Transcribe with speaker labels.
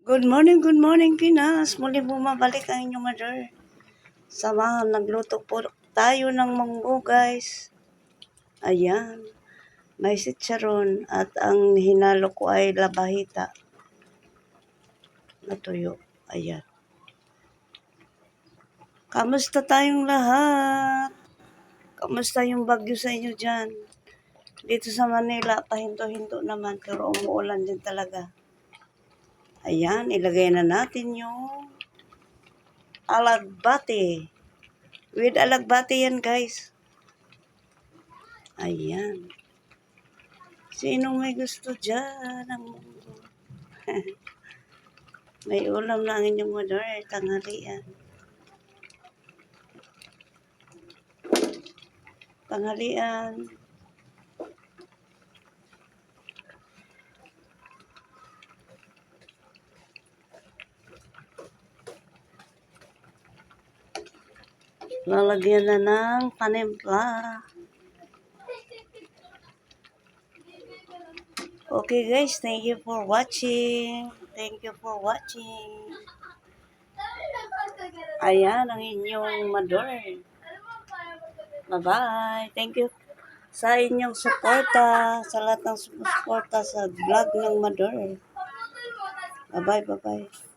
Speaker 1: Good morning, Pinas. Muli bumabalik ang inyong mother. Samahan, nagluto po tayo ng munggo, guys. Ayan. May sitsaron at ang hinalo ko ay labahita. Natuyo. Ayan. Kamusta tayong lahat? Kamusta yung bagyo sa inyo dyan? Dito sa Manila, pahinto-hinto naman pero umuulan din talaga. Ayan, ilagay na natin yung alagbati. With alagbati yan, guys. Ayan. Sino may gusto dyan ng munggo? May ulam na ang inyong mother, tanghalian. Tanghalian. Lalagyan na ng panimpla. Okay guys, thank you for watching. Thank you for watching. Ayan ang inyong mother. Bye-bye. Thank you sa inyong suporta, sa lahat ng suporta sa vlog ng mother. Bye-bye, bye-bye.